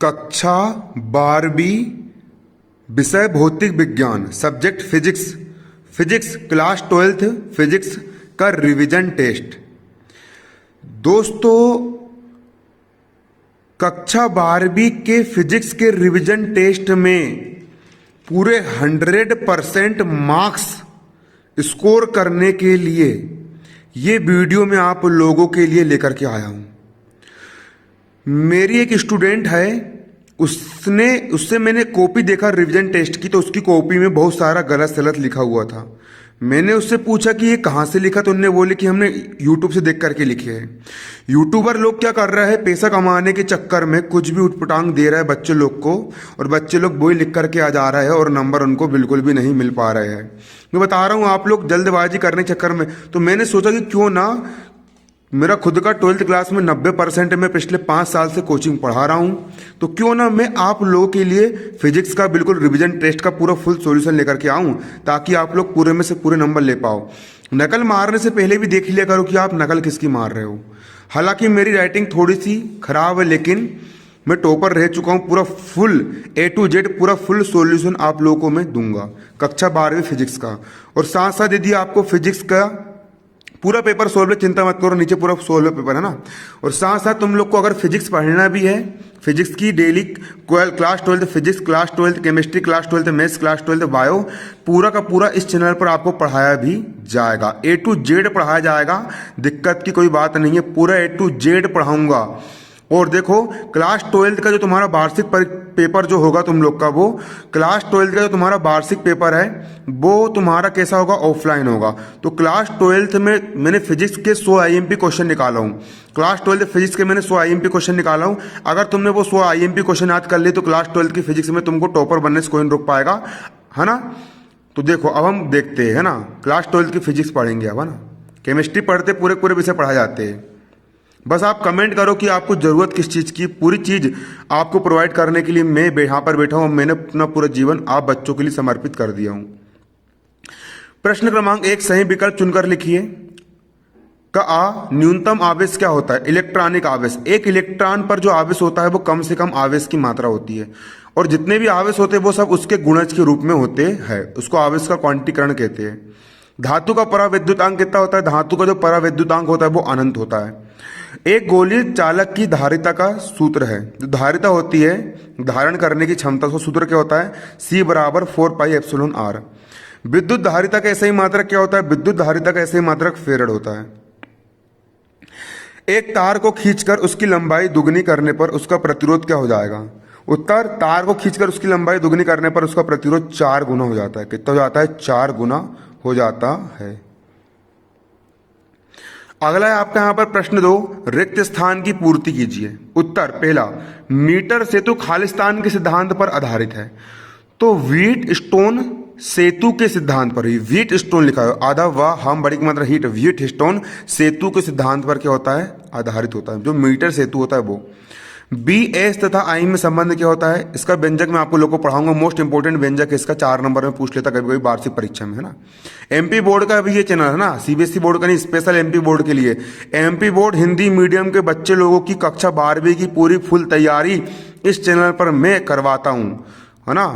कक्षा 12वीं, विषय भौतिक विज्ञान, subject physics, physics class 12th physics का रिवीजन टेस्ट। दोस्तों, कक्षा 12वीं के फिजिक्स के रिवीजन टेस्ट में पूरे 100% मार्क्स स्कोर करने के लिए ये वीडियो मैं आप लोगों के लिए लेकर के आया हूं। मेरी एक स्टूडेंट है, उससे मैंने कॉपी देखा रिवीजन टेस्ट की, तो उसकी कॉपी में बहुत सारा गलत सलत लिखा हुआ था। मैंने उससे पूछा कि ये कहाँ से लिखा, तो उन्होंने बोले कि हमने यूट्यूब से देख करके लिखे हैं। यूट्यूबर लोग क्या कर रहा है, पैसा कमाने के चक्कर में कुछ भी उठपटांग दे रहा है बच्चे लोग को, और बच्चे लोग वही लिख करके आ जा रहा है और नंबर उनको बिल्कुल भी नहीं मिल पा रहे हैं। मैं बता रहा हूँ, आप लोग जल्दबाजी करने के चक्कर में, तो मैंने सोचा कि क्यों ना मेरा खुद का 12th क्लास में 90% में पिछले 5 साल से कोचिंग पढ़ा रहा हूं, तो क्यों ना मैं आप लोगों के लिए फिजिक्स का बिल्कुल रिवीजन टेस्ट का पूरा फुल सॉल्यूशन लेकर के आऊं, ताकि आप लोग पूरे में से पूरे नंबर ले पाओ। नकल मारने से पहले भी देख लिया करो कि आप नकल किसकी मार रहे हो। हालांकि मेरी राइटिंग थोड़ी सी खराब है, लेकिन मैं टॉपर रह चुका हूं। पूरा फुल A to Z पूरा फुल सॉल्यूशन आप लोगों को मैं दूंगा कक्षा 12वीं फिजिक्स का। और साथ साथ यदि आपको फिजिक्स का पूरा पेपर सोल्व है, चिंता मत करो, नीचे पूरा सोल्व पेपर है ना। और साथ साथ तुम लोग को अगर फिजिक्स पढ़ना भी है, फिजिक्स की daily class 12th physics, class 12th chemistry, class 12th maths, class 12th bio, पूरा का पूरा इस चैनल पर आपको पढ़ाया भी जाएगा। A to Z पढ़ाया जाएगा, दिक्कत की कोई बात नहीं है, पूरा A to Z पढ़ाऊंगा। और देखो, क्लास 12th का जो तुम्हारा वार्षिक पेपर जो होगा तुम लोग का, वो क्लास 12th का जो तुम्हारा वार्षिक पेपर है वो तुम्हारा कैसा होगा, ऑफलाइन होगा। तो क्लास 12th में मैंने फिजिक्स के 100 IMP क्वेश्चन निकाला हूँ। क्लास 12th फिजिक्स के मैंने 100 IMP क्वेश्चन निकाला हूँ। अगर तुमने वो 100 IMP क्वेश्चन याद कर लिए तो क्लास 12th की फिजिक्स में तुमको टॉपर बनने से कोई नहीं रोक पाएगा, है ना। तो देखो, अब हम देखते हैं, है ना, क्लास 12th की फिजिक्स पढ़ेंगे अब, है ना। केमिस्ट्री पढ़ते पूरे पूरे विषय पढ़ाए जाते हैं। बस आप कमेंट करो कि आपको जरूरत किस चीज की, पूरी चीज आपको प्रोवाइड करने के लिए मैं यहाँ पर बैठा हूं। मैंने अपना पूरा जीवन आप बच्चों के लिए समर्पित कर दिया हूं। प्रश्न क्रमांक 1 सही विकल्प चुनकर लिखिए। आ, न्यूनतम आवेश क्या होता है? इलेक्ट्रॉनिक आवेश। एक इलेक्ट्रॉन पर जो आवेश होता है वो कम से कम आवेश की मात्रा होती है, और जितने भी आवेश होते हैं वो सब उसके गुणज के रूप में होते हैं, उसको आवेश का क्वांटीकरण कहते हैं। धातु का परावैद्युतांक कितना होता है? धातु का जो परावैद्युतांक होता है वो अनंत होता है। एक गोलीय चालक की धारिता का सूत्र है, जो धारिता होती है, धारण करने की क्षमता, उसका सूत्र क्या होता है? C बराबर 4πε/r। विद्युत धारिता का ऐसा ही मात्रक क्या होता है? विद्युत धारिता का ऐसा ही मात्रक फेरड होता है। एक तार को खींचकर उसकी लंबाई दुगनी करने पर उसका प्रतिरोध क्या हो जाएगा? उत्तर, तार को खींचकर उसकी लंबाई दुगनी करने पर उसका प्रतिरोध 4 गुना हो जाता है। कितना हो जाता है? 4 गुना हो जाता है। अगला है आपका यहां पर प्रश्न 2, रिक्त स्थान की पूर्ति कीजिए। उत्तर, पहला, मीटर सेतु खालिस्तान के सिद्धांत पर आधारित है। तो व्हीट स्टोन सेतु के सिद्धांत पर ही, व्हीट स्टोन लिखा है, आधा वाह हम बड़ी की मात्रा हीट, व्हीट स्टोन सेतु के सिद्धांत पर क्या होता है? आधारित होता है, जो मीटर सेतु होता है वो। बी, एस तथा आई में संबंध क्या होता है? इसका व्यंजक मैं आपको लोगों को पढ़ाऊंगा, मोस्ट इंपोर्टेंट व्यंजक इसका 4 नंबर में पूछ लेता कभी कभी वार्षिक परीक्षा में, है ना। एमपी बोर्ड का भी ये चैनल है ना, सीबीएसई बोर्ड का नहीं, स्पेशल एमपी बोर्ड के लिए। एमपी बोर्ड हिंदी मीडियम के बच्चे लोगों की कक्षा 12वीं की पूरी फुल तैयारी इस चैनल पर मैं करवाता हूं, है ना।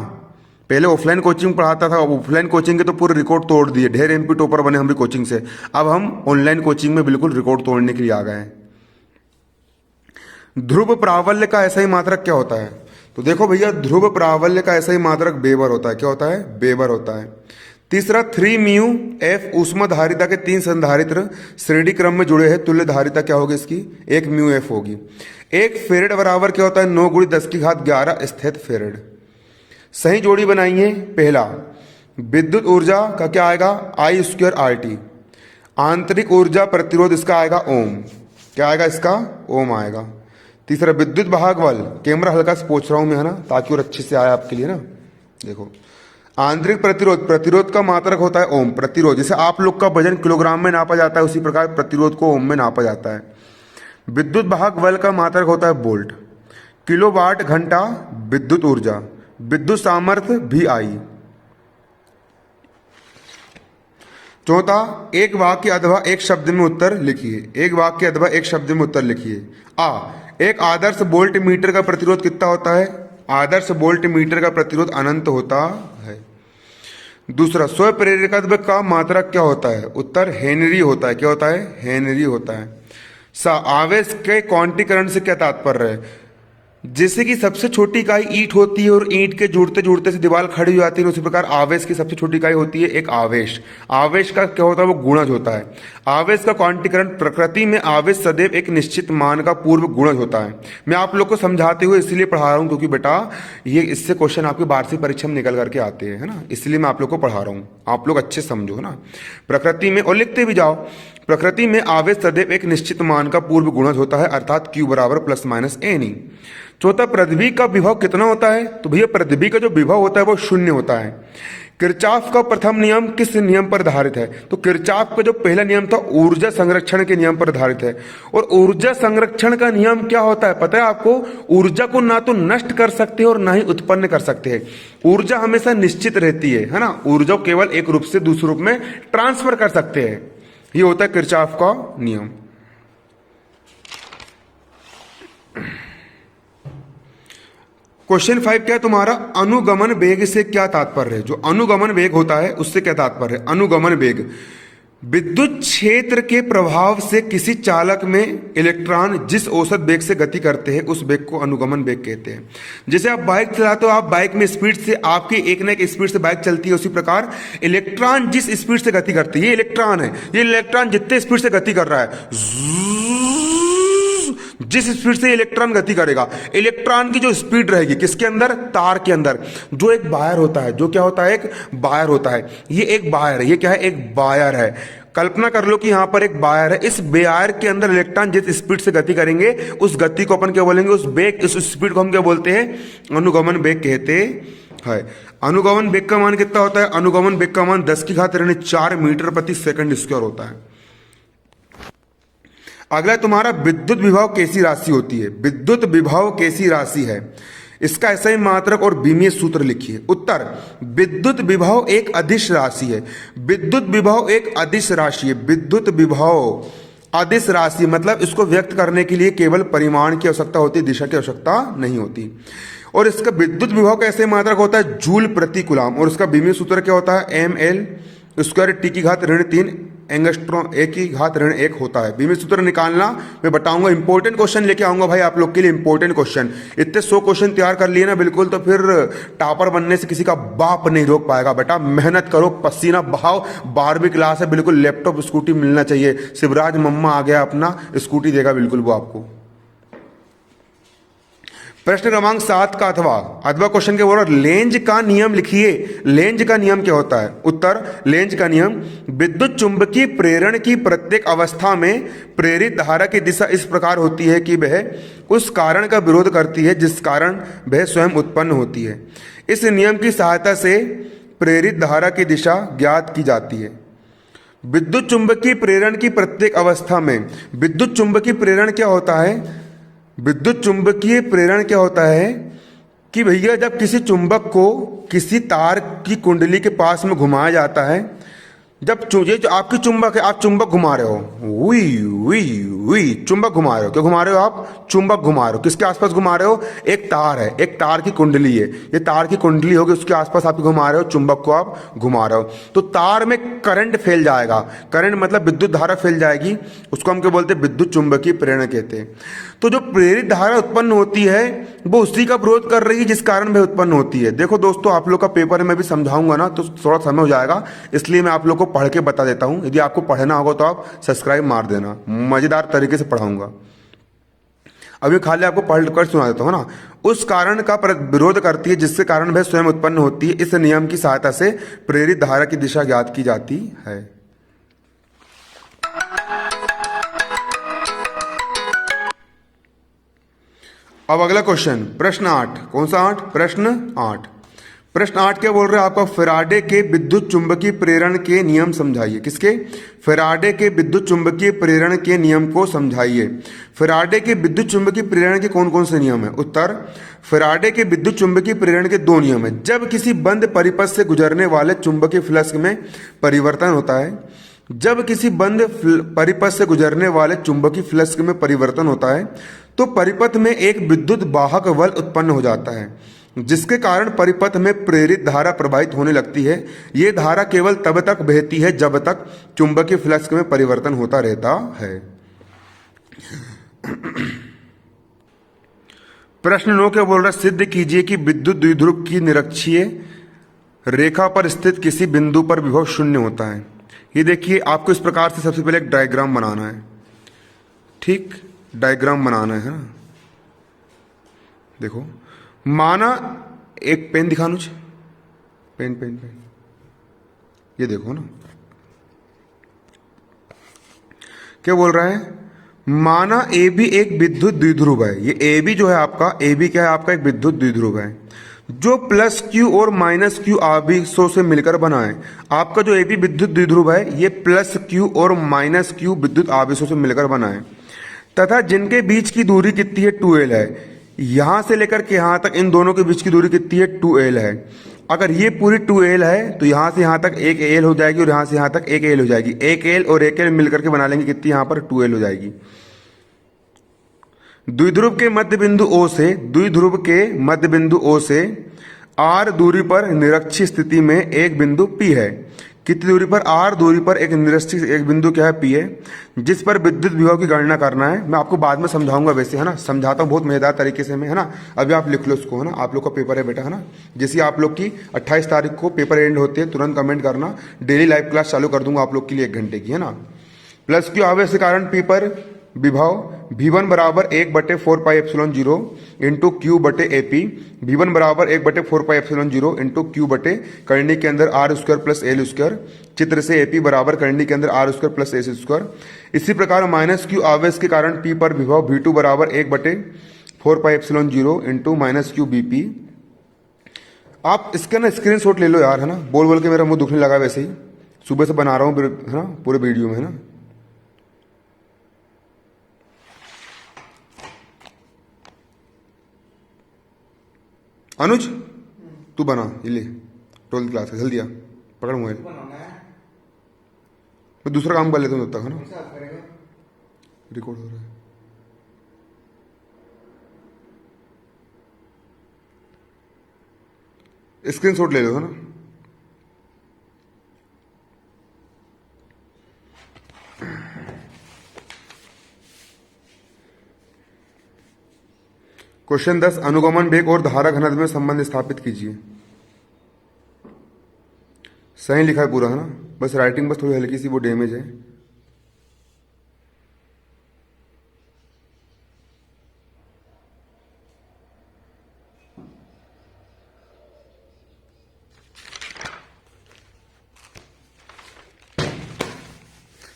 पहले ऑफलाइन कोचिंग पढ़ाता था, ऑफलाइन कोचिंग के तो पूरे रिकॉर्ड तोड़ दिए, ढेर एमपी टॉपर बने हम भी कोचिंग से। अब हम ऑनलाइन कोचिंग में बिल्कुल रिकॉर्ड तोड़ने के लिए आ गए हैं। ध्रुव प्रावल्य का ऐसा ही मात्रक क्या होता है? तो देखो भैया, ध्रुव प्रावल्य का ऐसा ही मात्रक बेबर होता है। क्या होता है? बेबर होता है। तीसरा, 3μF ऊष्मा धारिता के 3 संधारित्र श्रेणी क्रम में जुड़े हैं, तुल्य धारिता क्या होगी इसकी? 1μF होगी। एक फेरेड बराबर क्या होता है? 9 × 10⁻11 स्थित फेरेड। सही जोड़ी बनाइए। पहला, विद्युत ऊर्जा का क्या आएगा? I² RT। आंतरिक ऊर्जा प्रतिरोध इसका आएगा ओम। क्या आएगा इसका? ओम आएगा। तीसरा, विद्युत वाहक बल, कैमरा हल्का से पोंछ रहा हूं मैं, है ना, ताकि और अच्छे से आए आपके लिए ना। देखो, आंतरिक प्रतिरोध, प्रतिरोध का मात्रक होता है ओम। प्रतिरोध, जैसे आप लोग का वजन किलोग्राम में नापा जाता है, उसी प्रकार प्रतिरोध को ओम में नापा जाता है। विद्युत वाहक बल का मात्रक होता है वोल्ट। किलोवाट घंटा विद्युत ऊर्जा, विद्युत सामर्थ्य VI। चौथा, एक वाक्य अथवा एक शब्द में उत्तर लिखिए। एक वाक्य अथवा एक शब्द में उत्तर लिखिए। आ, एक आदर्श वोल्ट मीटर का प्रतिरोध कितना होता है? आदर्श वोल्ट मीटर का प्रतिरोध अनंत होता है। दूसरा, स्व प्रेरकत्व का मात्रक क्या होता है? उत्तर हेनरी होता है। क्या होता है? हेनरी होता है। आवेश के क्वांटीकरण से क्या तात्पर्य है? जैसे कि सबसे छोटी इकाई ईंट होती है और ईंट के जुड़ते जुड़ते से दीवार खड़ी हो जाती है, उसी प्रकार आवेश की सबसे छोटी इकाई होती है एक आवेश। आवेश का क्या होता है? वो गुणज होता है। आवेश का क्वांटीकरण, प्रकृति में आवेश सदैव एक निश्चित मान का पूर्व गुणज होता है। मैं आप लोग को समझाते हुए इसलिए पढ़ा रहा हूँ क्योंकि बेटा ये इससे क्वेश्चन आपकी वार्षिक परीक्षा में निकल करके आते हैं, है ना, इसलिए मैं आप लोग को पढ़ा रहा हूँ। आप लोग अच्छे समझो, है ना। प्रकृति में, और लिखते भी जाओ, प्रकृति में आवेश सदैव एक निश्चित मान का पूर्व गुणज होता है, अर्थात Q बराबर प्लस माइनस एन। चौथा, पृथ्वी का विभव कितना होता है? तो भैया पृथ्वी का जो विभव होता है वो शून्य होता है। किरचॉफ का प्रथम नियम किस नियम पर आधारित है? तो किरचॉफ का जो पहला नियम था ऊर्जा संरक्षण के नियम पर आधारित है। और ऊर्जा संरक्षण का नियम क्या होता है पता है आपको? ऊर्जा को ना तो नष्ट कर सकते हैं और ना ही उत्पन्न कर सकते हैं। ऊर्जा हमेशा निश्चित रहती है ना। ऊर्जा केवल एक रूप से दूसरे रूप में ट्रांसफर कर सकते हैं। ये होता है किरचॉफ का नियम। क्वेश्चन 5 क्या है तुम्हारा? अनुगमन वेग से क्या तात्पर्य है? जो अनुगमन वेग होता है उससे क्या तात्पर्य है? अनुगमन वेग विद्युत क्षेत्र के प्रभाव से किसी चालक में इलेक्ट्रॉन जिस औसत वेग से गति करते हैं उस वेग को अनुगमन वेग कहते हैं। जैसे आप बाइक चलाते हो, आप बाइक में स्पीड से, आपकी एक ना एक स्पीड से बाइक चलती है, उसी प्रकार इलेक्ट्रॉन जिस स्पीड से गति करती है, ये इलेक्ट्रॉन है, ये इलेक्ट्रॉन जितने स्पीड से गति कर रहा है, जिस स्पीड से इलेक्ट्रॉन गति करेगा, इलेक्ट्रॉन की जो स्पीड रहेगी किसके अंदर? तार के अंदर। जो एक वायर होता है, जो क्या होता है? एक वायर होता है। ये एक वायर है। ये क्या है? एक वायर है। कल्पना कर लो कि यहां पर एक वायर है। इस वायर के अंदर इलेक्ट्रॉन जिस स्पीड से गति करेंगे उस गति को अपन क्या बोलेंगे? उस वेग, उस स्पीड को हम क्या बोलते हैं? अनुगमन वेग कहते हैं। अनुगमन वेग का मान कितना होता है? अनुगमन वेग का मान 10⁻⁴ मीटर प्रति सेकंड स्क्वायर होता है। अगला तुम्हारा, विद्युत विभव कैसी राशि होती है? विद्युत विभव कैसी राशि है? इसका ऐसा ही मात्रक और बीमीय सूत्र लिखिए। उत्तर, विद्युत विभव एक अदिश राशि है। विद्युत विभव एक अदिश राशि है। विद्युत विभव अदिश राशि मतलब इसको व्यक्त करने के लिए केवल परिमाण की आवश्यकता होती है, दिशा की आवश्यकता नहीं होती। और इसका विद्युत विभव का ऐसे मात्रक होता है जूल प्रति कूलम। और इसका बीमीय सूत्र क्या होता है? ml²T⁻³ एंगस्ट्रॉम A⁻1 होता है। बीमीय सूत्र निकालना मैं बताऊंगा। इंपॉर्टेंट क्वेश्चन लेके आऊंगा भाई आप लोग के लिए। इंपॉर्टेंट क्वेश्चन इतने 100 क्वेश्चन तैयार कर लिए ना बिल्कुल, तो फिर टॉपर बनने से किसी का बाप नहीं रोक पाएगा। बेटा मेहनत करो, पसीना बहाओ। 12वीं क्लास है, बिल्कुल लैपटॉप स्कूटी मिलना चाहिए। शिवराज मम्मा आ गया, अपना स्कूटी देगा बिल्कुल वो आपको। प्रश्न क्रमांक 7 का अथवा क्वेश्चन के बोल रहा, लेंज का नियम लिखिए। लेंज का नियम क्या होता है? उत्तर, लेंज का नियम, विद्युत चुंबकीय प्रेरण की प्रत्येक अवस्था में प्रेरित धारा की दिशा इस प्रकार होती है कि वह उस कारण का विरोध करती है जिस कारण वह स्वयं उत्पन्न होती है। इस नियम की सहायता से प्रेरित धारा की दिशा ज्ञात की जाती है। विद्युत चुंबकीय प्रेरण की प्रत्येक अवस्था में, विद्युत चुंबकीय प्रेरण क्या होता है? विद्युत चुंबकीय प्रेरण क्या होता है कि भैया जब किसी चुंबक को किसी तार की कुंडली के पास में घुमाया जाता है, जब ये जो आपकी चुंबक है, आप चुंबक घुमा रहे हो, वी वी वी चुंबक घुमा रहे हो। क्यों घुमा रहे हो आप? चुंबक घुमा रहे हो। किसके आसपास घुमा रहे हो? एक तार है, एक तार की कुंडली है। ये तार की कुंडली होगी, उसके आसपास आप घुमा रहे हो, चुंबक को आप घुमा रहे हो। तो तार में करंट फैल जाएगा। करंट मतलब विद्युत धारा फैल जाएगी, उसको हम क्या बोलते हैं? विद्युत चुंबकीय प्रेरण कहते हैं। तो जो प्रेरित धारा उत्पन्न होती है वो उसी का विरोध कर रही है जिस कारण वह उत्पन्न होती है। देखो दोस्तों, आप लोग का पेपर में भी समझाऊंगा ना तो थोड़ा समय हो जाएगा, इसलिए मैं आप लोग को पढ़ के बता देता हूं। यदि आपको पढ़ना होगा तो आप सब्सक्राइब मार देना, मजेदार तरीके से पढ़ाऊंगा। अभी खाली आपको पढ़ कर सुना देता हूं ना। उस कारण का विरोध करती है जिसके कारण वह स्वयं उत्पन्न होती है। इस नियम की सहायता से प्रेरित धारा की दिशा ज्ञात की जाती है। अब अगला क्वेश्चन, प्रश्न 8। कौन सा 8? प्रश्न 8। प्रश्न 8 क्या बोल रहे हैं आपका? फैराडे के विद्युत चुंबकीय प्रेरण के नियम समझाइए। किसके? फैराडे के विद्युत चुंबकीय प्रेरण के नियम को समझाइए। फैराडे के विद्युत चुंबकीय प्रेरण के कौन कौन से नियम है? उत्तर, फैराडे के विद्युत चुंबकीय प्रेरण के 2 नियम है। जब किसी बंद परिपथ से गुजरने वाले चुंबकीय फ्लक्स में परिवर्तन होता है, जब किसी बंद परिपथ से गुजरने वाले चुंबकीय फ्लक्स में परिवर्तन होता है तो परिपथ में एक विद्युत वाहक बल उत्पन्न हो जाता है, जिसके कारण परिपथ में प्रेरित धारा प्रवाहित होने लगती है। ये धारा केवल तब तक बहती है जब तक चुंबकीय फ्लक्स में परिवर्तन होता रहता है। प्रश्न 9 क्या बोल रहा है? सिद्ध कीजिए कि विद्युत द्विध्रुव की निरक्षीय रेखा पर स्थित किसी बिंदु पर विभव शून्य होता है। ये देखिए, आपको इस प्रकार से सबसे पहले एक डायग्राम बनाना है। ठीक, डायग्राम बनाना है ना। देखो, माना एक पेन दिखा मुझे, पेन पेन पेन, ये देखो ना, क्या बोल रहा है? माना ए बी एक विद्युत द्विध्रुव है। ये ए बी जो है आपका, ए बी क्या है आपका? एक विद्युत द्विध्रुव है जो प्लस क्यू और माइनस क्यू आवेशों से मिलकर बना है। आपका जो ए बी विद्युत द्विध्रुव है ये प्लस क्यू और माइनस क्यू विद्युत आवेशों से मिलकर बना है, तथा जिनके बीच की दूरी कितनी है? 2l है। यहां से लेकर के यहां तक इन दोनों के बीच की दूरी कितनी है? 2l है। अगर ये पूरी 2l है तो यहां से यहां तक एक l हो जाएगी और यहां से यहां तक एक l हो जाएगी। एक l और एक l मिलकर के बना लेंगे कितनी? यहां पर 2l हो जाएगी। द्विध्रुव के मध्य बिंदु O से, द्विध्रुव के मध्य बिंदु O से r दूरी पर निरक्षीय स्थिति में एक बिंदु P है। कितनी दूरी पर? r दूरी पर एक निरक्षीय एक बिंदु क्या है? P है, जिस पर विद्युत विभव की गणना करना है। मैं आपको बाद में समझाऊंगा, वैसे है ना, समझाता हूँ बहुत मजेदार तरीके से मैं, है ना। अभी आप लिख लो इसको, है ना, आप लोग का पेपर है बेटा, है ना। जैसे आप लोग की 28 तारीख को पेपर एंड होते हैं, तुरंत कमेंट करना, डेली लाइव क्लास चालू कर दूंगा आप लोग के लिए 1 घंटे की, है ना। प्लस क्यू आवेश के कारण P पर विभव V1 बराबर 1/4 पाई एप्सिलॉन 0 इंटू क्यू बटे AP। V1 बराबर 1/4 पाई एप्सिलॉन 0 इंटू क्यू बटे करनी के अंदर R square plus L square. चित्र से AP बराबर करनी के अंदर R square plus S square. इसी प्रकार माइनस क्यू आवेश के कारण P पर विभव V2 बराबर 1/4 pi epsilon 0 into minus Q BP। आप इसका ना स्क्रीनशॉट ले लो यार, है ना। बोल बोल के मेरा मुंह दुखने लगा, वैसे ही सुबह से बना रहा हूँ, है ना, पूरे वीडियो में, है ना। अनुज तू बना, ये ले, 12th क्लास है, जल्दी आ, पकड़ मोबाइल। मैं दूसरा काम कर लेता हूँ तब तक, है ना। रिकॉर्ड हो रहा है, स्क्रीनशॉट ले लो, है ना। क्वेश्चन 10, अनुगमन वेग और धारा घनत्व में संबंध स्थापित कीजिए। सही लिखा है पूरा, है ना, बस राइटिंग बस थोड़ी हल्की सी वो डैमेज है।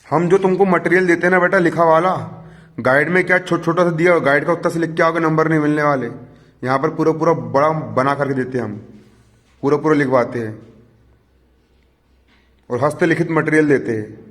हम जो तुमको मटेरियल देते हैं ना बेटा, लिखा वाला, गाइड में क्या छोटा छोटा सा दिया, गाइड का उत्तर से लिख के आओगे, नंबर नहीं मिलने वाले। यहाँ पर पूरा पूरा बड़ा बना करके देते हैं हम, पूरा पूरा लिखवाते हैं और हस्तलिखित मटेरियल देते हैं।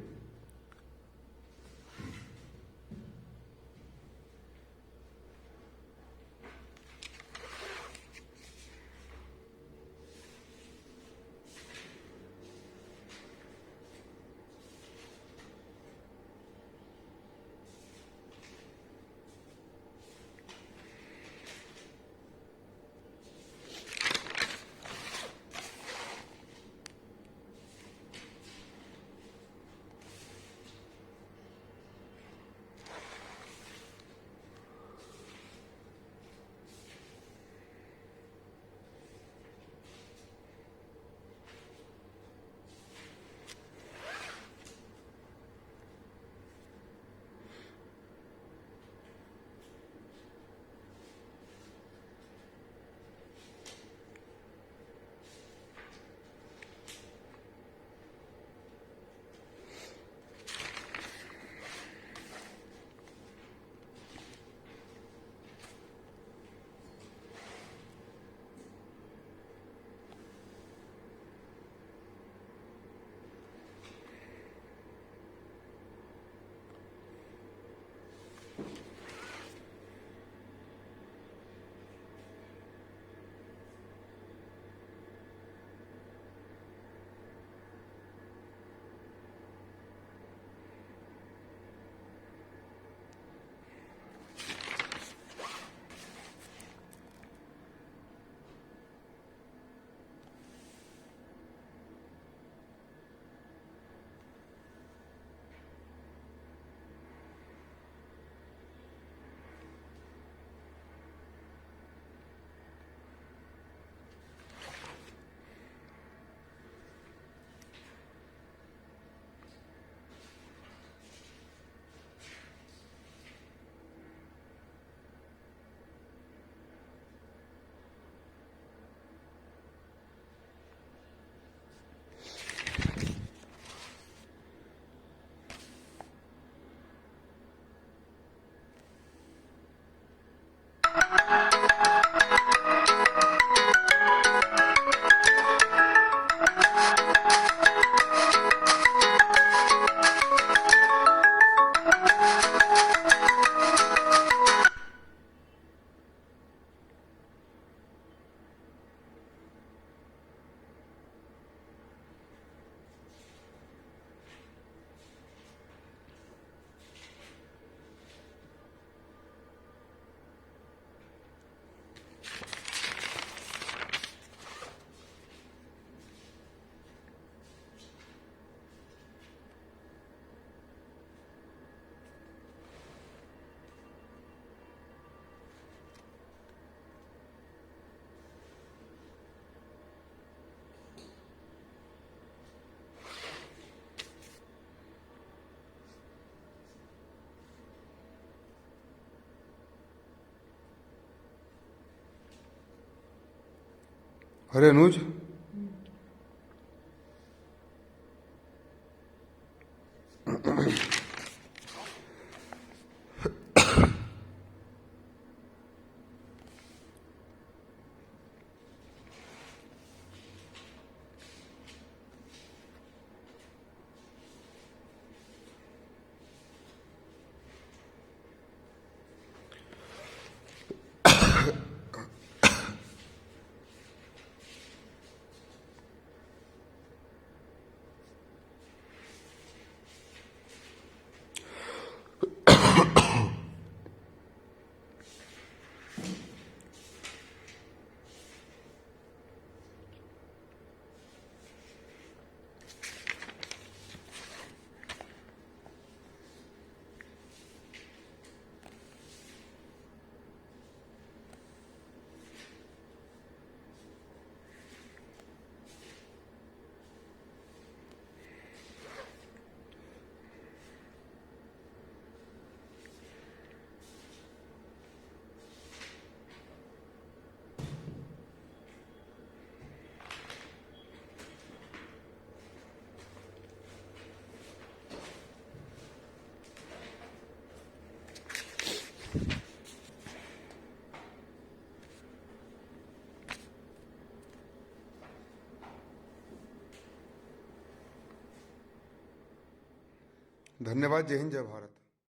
अरे अनुज, धन्यवाद। जय हिंद, जय भारत।